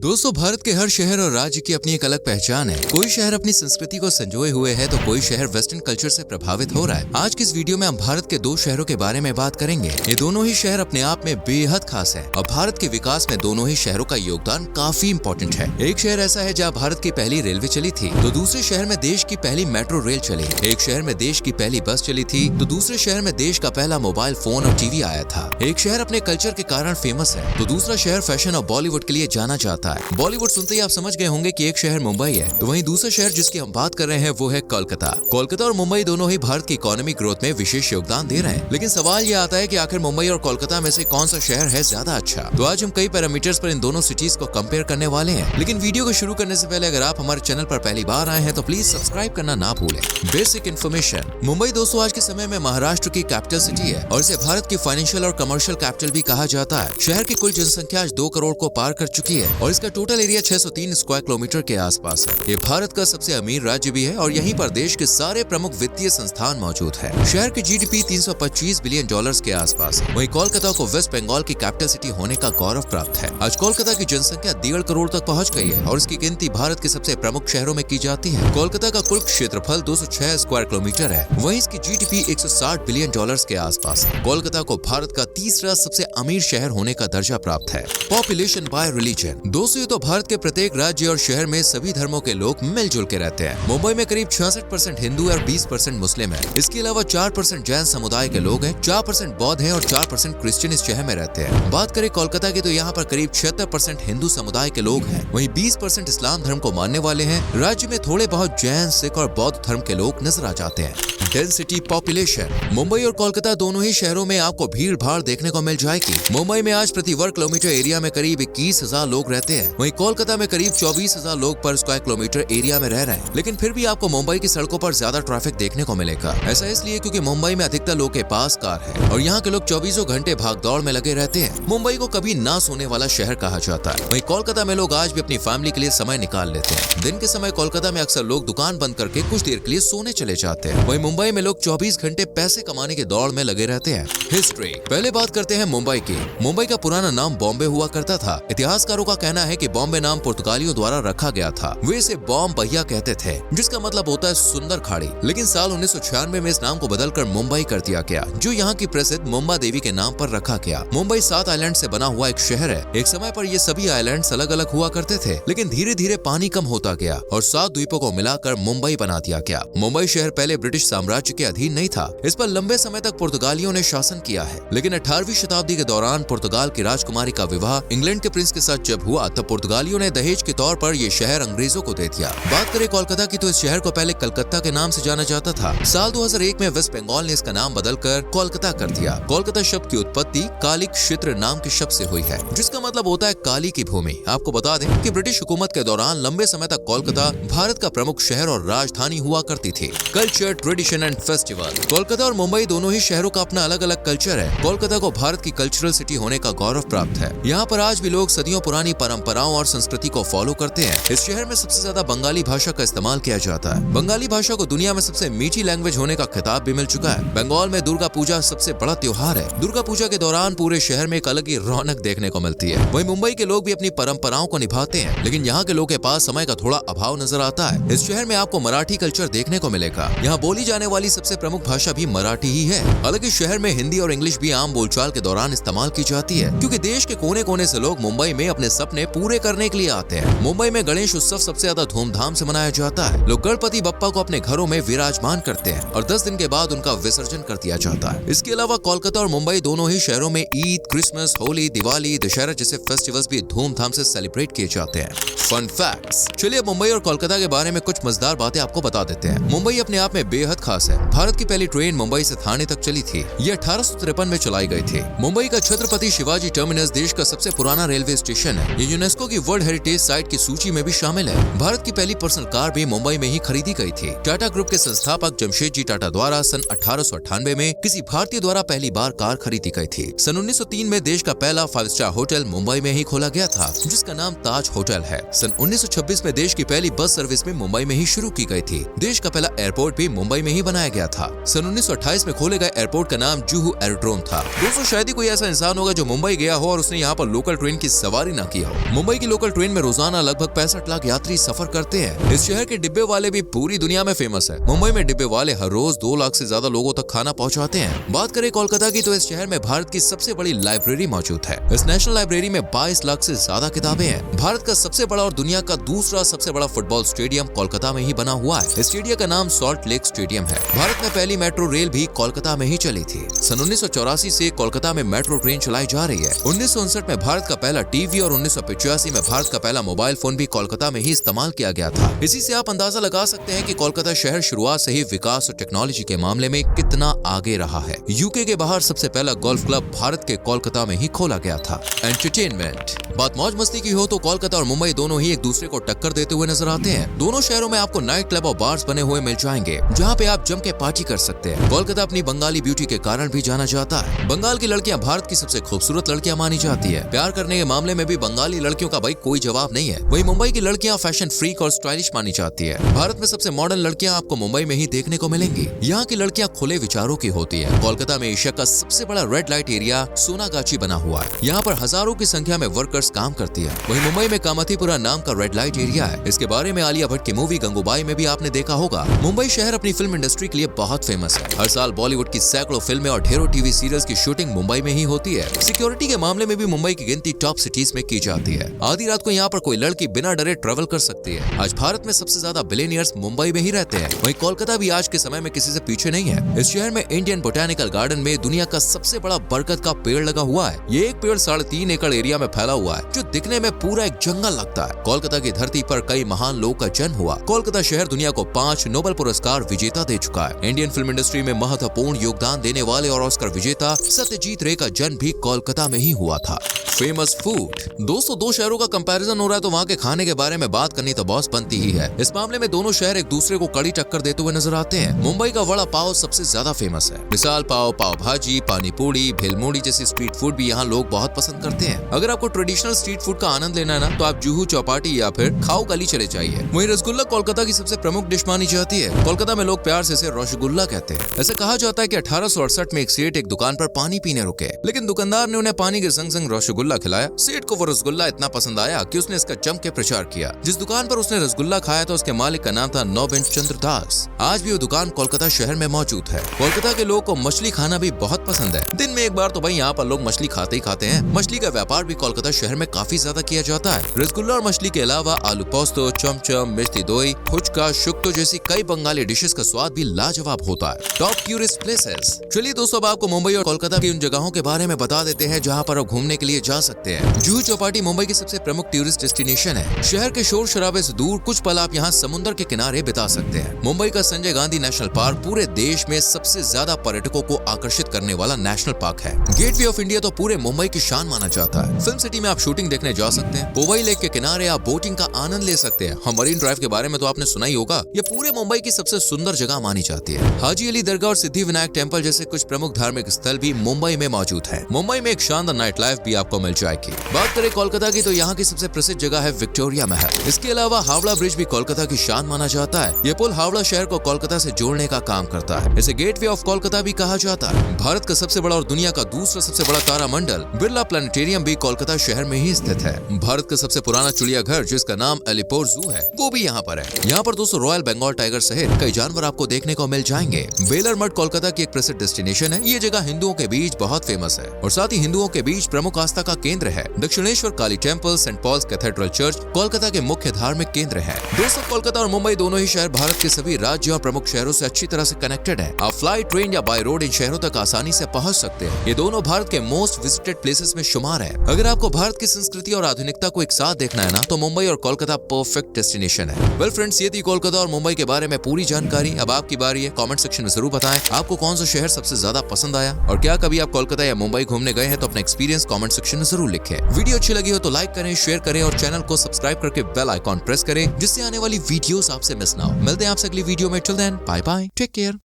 दोस्तों, भारत के हर शहर और राज्य की अपनी एक अलग पहचान है। कोई शहर अपनी संस्कृति को संजोए हुए है तो कोई शहर वेस्टर्न कल्चर से प्रभावित हो रहा है। आज की इस वीडियो में हम भारत के दो शहरों के बारे में बात करेंगे। ये दोनों ही शहर अपने आप में बेहद खास है और भारत के विकास में दोनों ही शहरों का योगदान काफी इम्पोर्टेंट है। एक शहर ऐसा है जहाँ भारत की पहली रेलवे चली थी तो दूसरे शहर में देश की पहली मेट्रो रेल चली। एक शहर में देश की पहली बस चली थी तो दूसरे शहर में देश का पहला मोबाइल फोन और टीवी आया था। एक शहर अपने कल्चर के कारण फेमस है तो दूसरा शहर फैशन और बॉलीवुड के लिए जाना जाता है। बॉलीवुड सुनते ही आप समझ गए होंगे कि एक शहर मुंबई है, तो वहीं दूसरा शहर जिसकी हम बात कर रहे हैं वो है कोलकाता। कोलकाता और मुंबई दोनों ही भारत की इकोनॉमिक ग्रोथ में विशेष योगदान दे रहे हैं। लेकिन सवाल ये आता है कि आखिर मुंबई और कोलकाता में से कौन सा शहर है ज्यादा अच्छा। तो आज हम कई पैरामीटर्स पर इन दोनों सिटीज को कंपेयर करने वाले हैं। लेकिन वीडियो को शुरू करने से पहले अगर आप हमारे चैनल पर पहली बार आए हैं तो प्लीज सब्सक्राइब करना ना भूलें। Basic information. मुंबई दोस्तों आज के समय में महाराष्ट्र की कैपिटल सिटी है और इसे भारत की फाइनेंशियल और कमर्शियल कैपिटल भी कहा जाता है। शहर की कुल जनसंख्या आज 2 करोड़ को पार कर चुकी है और इसका टोटल एरिया 603 स्क्वायर किलोमीटर के आसपास है। ये भारत का सबसे अमीर राज्य भी है और यहीं पर देश के सारे प्रमुख वित्तीय संस्थान मौजूद है। शहर की जीडीपी 325 बिलियन डॉलर्स के आसपास है। वहीं कोलकाता को वेस्ट बंगाल की कैपिटल सिटी होने का गौरव प्राप्त है। आज कोलकाता की जनसंख्या 1.5 करोड़ तक पहुंच गई है और इसकी गिनती भारत के सबसे प्रमुख शहरों में की जाती है। कोलकाता का कुल क्षेत्रफल 206 स्क्वायर किलोमीटर है। वहीं इसकी जीडीपी 160 बिलियन डॉलर्स के आसपास है। कोलकाता को भारत का तीसरा सबसे अमीर शहर होने का दर्जा प्राप्त है। Population bye religion. दोस्तों ये तो भारत के प्रत्येक राज्य और शहर में सभी धर्मों के लोग मिलजुल के रहते हैं। मुंबई में करीब 66% हिंदू और 20% मुस्लिम है। इसके अलावा 4% जैन समुदाय के लोग हैं, 4% बौद्ध हैं और 4% क्रिश्चियन इस शहर में रहते हैं। बात करें कोलकाता की तो यहाँ पर करीब 76% हिंदू समुदाय के लोग हैं। वहीं 20% इस्लाम धर्म को मानने वाले हैं। राज्य में थोड़े बहुत जैन, सिख और बौद्ध धर्म के लोग नजर आ जाते हैं। Density population. मुंबई और कोलकाता दोनों ही शहरों में आपको भीड़ भाड़ देखने को मिल जाएगी। मुंबई में आज प्रति वर्ग किलोमीटर एरिया में करीब 21,000 लोग रहते हैं। वहीं कोलकाता में करीब 24,000 लोग पर स्क्वायर किलोमीटर एरिया में रह रहे हैं। लेकिन फिर भी आपको मुंबई की सड़कों पर ज्यादा ट्रैफिक देखने को मिलेगा। ऐसा इसलिए क्योंकि मुंबई में अधिकतर लोग के पास कार है और यहाँ के लोग 24 घंटे भाग दौड़ में लगे रहते हैं। मुंबई को कभी ना सोने वाला शहर कहा जाता है। वहीं कोलकाता में लोग आज भी अपनी फैमिली के लिए समय निकाल लेते हैं। दिन के समय कोलकाता में अक्सर लोग दुकान बंद करके कुछ देर के लिए सोने चले जाते हैं। वहीं मुंबई में लोग 24 घंटे पैसे कमाने की दौड़ में लगे रहते हैं। हिस्ट्री। पहले बात करते हैं मुंबई की। मुंबई का पुराना नाम बॉम्बे हुआ करता था। इतिहासकारों का कहना है कि बॉम्बे नाम पुर्तगालियों द्वारा रखा गया था। वे इसे बॉम्ब भैया कहते थे जिसका मतलब होता है सुंदर खाड़ी। लेकिन साल 1996 में इस नाम को बदलकर मुंबई कर दिया गया जो यहाँ की प्रसिद्ध मुंबा देवी के नाम पर रखा गया। मुंबई 7 आइलैंड से बना हुआ एक शहर है। एक समय पर ये सभी आइलैंड्स अलग अलग हुआ करते थे लेकिन धीरे धीरे पानी कम होता गया और 7 द्वीपों को मिलाकर मुंबई बना दिया गया। मुंबई शहर पहले ब्रिटिश साम्राज्य के अधीन नहीं था। इस पर लंबे समय तक पुर्तगालियों ने शासन किया है। लेकिन 18वीं शताब्दी के दौरान पुर्तगाल की राजकुमारी का विवाह इंग्लैंड के प्रिंस के साथ जब हुआ तब पुर्तगालियों ने दहेज के तौर पर ये शहर अंग्रेजों को दे दिया। बात करें कोलकाता की तो इस शहर को पहले कलकत्ता के नाम से जाना जाता था। साल 2001 में वेस्ट बंगाल ने इसका नाम बदलकर कोलकाता कर दिया। कोलकाता शब्द की उत्पत्ति कालिक क्षेत्र नाम के शब्द से हुई है जिसका मतलब होता है काली की भूमि। आपको बता दें कि ब्रिटिश हुकूमत के दौरान लंबे समय तक कोलकाता भारत का प्रमुख शहर और राजधानी हुआ करती थी। Culture, tradition and festival. Kolkata और मुंबई दोनों ही शहरों का अपना अलग अलग कल्चर है। कोलकाता को भारत की कल्चरल सिटी होने का गौरव प्राप्त है। यहाँ पर आज भी लोग सदियों पुरानी परंपराओं और संस्कृति को फॉलो करते हैं। इस शहर में सबसे ज्यादा बंगाली भाषा का इस्तेमाल किया जाता है। बंगाली भाषा को दुनिया में सबसे मीठी लैंग्वेज होने का खिताब भी मिल चुका है। बंगाल में दुर्गा पूजा सबसे बड़ा त्योहार है। दुर्गा पूजा के दौरान पूरे शहर में एक अलग ही रौनक देखने को मिलती है। वहीं मुंबई के लोग भी अपनी परंपराओं को निभाते हैं लेकिन यहाँ के लोग के पास समय का थोड़ा अभाव नजर आता है। इस शहर में आपको मराठी कल्चर देखने को मिलेगा। यहाँ बोली जाने वाली सबसे प्रमुख भाषा भी मराठी ही है। हालांकि शहर में हिंदी और इंग्लिश भी आम बोलचाल के दौरान इस्तेमाल की जाती है क्योंकि देश के कोने कोने से लोग मुंबई में अपने सपने पूरे करने के लिए आते हैं। मुंबई में गणेश उत्सव सबसे ज्यादा धूमधाम से मनाया जाता है। लोग गणपति बप्पा को अपने घरों में विराजमान करते हैं और 10 दिन के बाद उनका विसर्जन कर दिया जाता है। इसके अलावा कोलकाता और मुंबई दोनों ही शहरों में ईद, क्रिसमस, होली, दिवाली, दशहरा जैसे फेस्टिवल्स भी धूमधाम से सेलिब्रेट किए जाते हैं। Fun facts. चलिए मुंबई और कोलकाता के बारे में कुछ मजेदार बातें आपको बता देते हैं। मुंबई अपने आप में बेहद खास है। भारत की पहली ट्रेन मुंबई से थाने तक चली थी। ये 1853 में चलाई गई थी। मुंबई का छत्रपति शिवाजी टर्मिनस देश का सबसे पुराना रेलवे स्टेशन है। ये यूनेस्को की वर्ल्ड हेरिटेज साइट की सूची में भी शामिल है। भारत की पहली पर्सनल कार भी मुंबई में ही खरीदी गई थी। टाटा ग्रुप के संस्थापक जमशेदजी टाटा द्वारा सन 1898 में किसी भारतीय द्वारा पहली बार कार खरीदी गई थी। सन 1903 में देश का पहला 5 स्टार होटल मुंबई में ही खोला गया था जिसका नाम ताज होटल है। सन 1926 में देश की पहली बस सर्विस भी मुंबई में ही शुरू की गई थी। देश का पहला एयरपोर्ट भी मुंबई में ही बनाया गया था। सन 1928 में खोले गए एयरपोर्ट का नाम जुहू एरोड्रोम था। दोस्तों शायद ही कोई ऐसा इंसान होगा जो मुंबई गया हो और उसने यहाँ पर लोकल ट्रेन की सवारी ना की हो। मुंबई की लोकल ट्रेन में रोजाना लगभग 65 लाख यात्री सफर करते हैं। इस शहर के डिब्बे वाले भी पूरी दुनिया में फेमस है। मुंबई में डिब्बे वाले हर रोज 2 लाख से ज्यादा लोगों तक खाना पहुंचाते हैं। बात करें कोलकाता की तो इस शहर में भारत की सबसे बड़ी लाइब्रेरी मौजूद है। इस नेशनल लाइब्रेरी में 22 लाख से ज्यादा किताबें हैं। भारत का सबसे बड़ा और दुनिया का दूसरा सबसे बड़ा फुटबॉल स्टेडियम कोलकाता में ही बना हुआ है। इस स्टेडियम का नाम सॉल्ट लेक स्टेडियम है। भारत में पहली मेट्रो रेल भी कोलकाता में ही चली थी। सन 1984 से कोलकाता में मेट्रो ट्रेन चलाई जा रही है। 1959 में भारत का पहला टीवी और 1985 में भारत का पहला मोबाइल फोन भी कोलकाता में ही इस्तेमाल किया गया था। इसी से आप अंदाजा लगा सकते हैं कि कोलकाता शहर शुरुआत से ही विकास और टेक्नोलॉजी के मामले में कितना आगे रहा है। यूके के बाहर सबसे पहला गोल्फ क्लब भारत के कोलकाता में ही खोला गया था। एंटरटेनमेंट, बात मौज मस्ती की हो तो कोलकाता और मुंबई दोनों ही एक दूसरे को टक्कर देते हुए नजर आते हैं। दोनों शहरों में आपको नाइट क्लब और बार्स बने हुए मिल जाएंगे जहाँ पे आप जम के पार्टी कर सकते हैं। कोलकाता अपनी बंगाली ब्यूटी के कारण भी जाना जाता है। बंगाल की लड़कियां भारत की सबसे खूबसूरत लड़कियां मानी जाती है। प्यार करने के मामले में भी बंगाली लड़कियों का भाई कोई जवाब नहीं है। वहीं मुंबई की लड़कियां फैशन फ्रीक और स्टाइलिश मानी जाती है। भारत में सबसे मॉडर्न लड़कियां आपको मुंबई में ही देखने को मिलेंगी। यहाँ की लड़कियां खुले विचारों की होती है। कोलकाता में एशिया का सबसे बड़ा रेड लाइट एरिया सोनागाची बना हुआ है। यहाँ पर हजारों की संख्या में वर्कर्स काम करती है। वहीं मुंबई में कामाथीपुरा नाम का रेड लाइट एरिया है। इसके बारे में आलिया भट्ट की मूवी गंगूबाई में भी आपने देखा होगा। मुंबई शहर अपनी फिल्म इंडस्ट्री के लिए बहुत फेमस है। हर साल बॉलीवुड की सैकड़ों फिल्में और ढेरों टीवी सीरियल्स की शूटिंग मुंबई में ही होती है। सिक्योरिटी के मामले में भी मुंबई की गिनती टॉप सिटीज में की जाती है। आधी रात को यहाँ पर कोई लड़की बिना डरे ट्रेवल कर सकती है। आज भारत में सबसे ज्यादा बिलियनियर्स मुंबई में ही रहते हैं। वहीं कोलकाता भी आज के समय में किसी से पीछे नहीं है। इस शहर में इंडियन बोटैनिकल गार्डन में दुनिया का सबसे बड़ा बरगद का पेड़ लगा हुआ है। ये एक पेड़ 3.5 एकड़ एरिया में फैला हुआ है जो दिखने में पूरा एक जंगल लगता है। कोलकाता की धरती पर कई महान लोगों का जन्म हुआ। कोलकाता शहर दुनिया को 5 नोबेल पुरस्कार विजेता दे चुका है। इंडियन फिल्म इंडस्ट्री में महत्वपूर्ण योगदान देने वाले और ऑस्कर विजेता सत्यजीत रे का जन्म भी कोलकाता में ही हुआ था। फेमस फूड, दोस्तों दो शहरों का कंपैरिजन हो रहा है तो वहाँ के खाने के बारे में बात करनी तो बहुत बनती ही है। इस मामले में दोनों शहर एक दूसरे को कड़ी टक्कर देते हुए नजर आते हैं। मुंबई का वड़ा पाव सबसे ज्यादा फेमस है। मिसाल पाव, पाव भाजी, पानी पूरी, भेलमूड़ी जैसी स्ट्रीट फूड भी यहाँ लोग बहुत पसंद करते हैं। अगर आपको ट्रेडिशनल स्ट्रीट फूड का आनंद लेना है ना तो आप जुहू चौपाटी या फिर खाओ गली चले जाइए। वहीं रसगुल्ला कोलकाता की सबसे प्रमुख डिश मानी जाती है। कोलकाता में लोग प्यार से इसे रसगुल्ला कहते हैं। ऐसा कहा जाता है कि 1868 में एक सेठ एक दुकान पर पानी पीने रुके, लेकिन दुकानदार ने उन्हें पानी के संग संग रसगुल्ला खिलाया। सेठ को वो रसगुल्ला इतना पसंद आया कि उसने इसका जम के प्रचार किया। जिस दुकान पर उसने रसगुल्ला खाया तो उसके मालिक का नाम था नौबिंद चंद्र दास। आज भी वो दुकान कोलकाता शहर में मौजूद है। कोलकाता के लोगों को मछली खाना भी बहुत पसंद है। दिन में एक बार तो भाई यहाँ पर लोग मछली खाते ही खाते हैं। मछली का व्यापार भी कोलकाता शहर में काफी ज्यादा किया जाता है। रसगुल्ला और मछली के अलावा आलू पोस्तो, चमचम, मिष्टी दोई, फुचका, शुक्तो जैसी कई बंगाली डिशेस का स्वाद भी लाजवाब होता है। टॉप टूरिस्ट प्लेसेस, चलिए दोस्तों अब आपको मुंबई और कोलकाता की उन जगहों के बारे में बता देते हैं जहाँ पर आप घूमने के लिए जा सकते हैं। जुहू चौपाटी मुंबई की सबसे प्रमुख टूरिस्ट डेस्टिनेशन है। शहर के शोर शराबे से दूर कुछ पल आप यहाँ समुद्र के किनारे बिता सकते हैं। मुंबई का संजय गांधी नेशनल पार्क पूरे देश में सबसे ज्यादा पर्यटकों को आकर्षित करने वाला नेशनल पार्क है। गेटवे ऑफ इंडिया तो पूरे मुंबई की शान माना जाता है। फिल्म सिटी में आप शूटिंग देखने जा सकते हैं। पोवई लेक के किनारे आप बोटिंग का आनंद ले सकते हैं। मरीन ड्राइव के बारे में तो आपने सुना ही होगा। ये पूरे मुंबई की सबसे सुंदर जगह मानी जाती है। हाजी अली दरगाह और सिद्धि विनायक टेम्पल जैसे कुछ प्रमुख धार्मिक स्थल भी मुंबई में मौजूद है। मुंबई में एक शानदार नाइट लाइफ भी आपको मिल जाएगी। बात करें कोलकाता की तो यहाँ की सबसे प्रसिद्ध जगह है विक्टोरिया महल। इसके अलावा हावड़ा ब्रिज भी कोलकाता की शान माना जाता है। ये पुल हावड़ा शहर को कोलकाता से जोड़ने का काम करता है। इसे गेटवे ऑफ कोलकाता भी कहा जाता है। भारत का सबसे बड़ा और दुनिया का दूसरा सबसे बड़ा तारामंडल बिरला प्लानिटेरियम भी कोलकाता शहर में ही स्थित है। भारत का सबसे पुराना चिड़ियाघर जिसका नाम एलिपोर जू है वो भी यहाँ पर है। यहाँ पर दोस्तों रॉयल बंगाल टाइगर सहित कई जानवर आपको देखने को मिल जाएंगे। बेलर मठ कोलकाता की एक प्रसिद्ध डेस्टिनेशन है। ये जगह हिंदुओं के बीच बहुत फेमस है और साथ ही हिंदुओं के बीच प्रमुख आस्था का केंद्र है। Dakshineswar Kali temple, saint Paul's cathedral church Kolkata के मुख्य धार्मिक केंद्र है। दोस्तों कोलकाता और मुंबई दोनों ही शहर भारत के सभी राज्यों और प्रमुख शहरों से अच्छी तरह से कनेक्टेड है। आप फ्लाई, ट्रेन या बाय रोड इन शहरों तक आसानी से पहुंच सकते हैं। ये दोनों भारत के मोस्ट विजिटेड प्लेसेस में शुमार है। अगर आपको भारत की संस्कृति और आधुनिकता को एक साथ देखना है ना तो मुंबई और कोलकाता परफेक्ट डेस्टिनेशन है। वेल फ्रेंड्स, ये थी कोलकाता और मुंबई के बारे में पूरी जानकारी। अब आपकी बारी है। कमेंट सेक्शन में जरूर बताएं आपको कौन सा शहर सबसे ज्यादा पसंद आया और क्या कभी आप कोलकाता या मुंबई घूमने गए हैं तो अपना एक्सपीरियंस कमेंट सेक्शन में जरूर लिखें। वीडियो अच्छी लगी हो तो लाइक करें, शेयर करें और चैनल को सब्सक्राइब करके बेल आइकॉन प्रेस करें जिससे आने वाली वीडियोस आपसे मिस ना हो। मिलते हैं आपसे अगली वीडियो में। Till then bye bye, take care.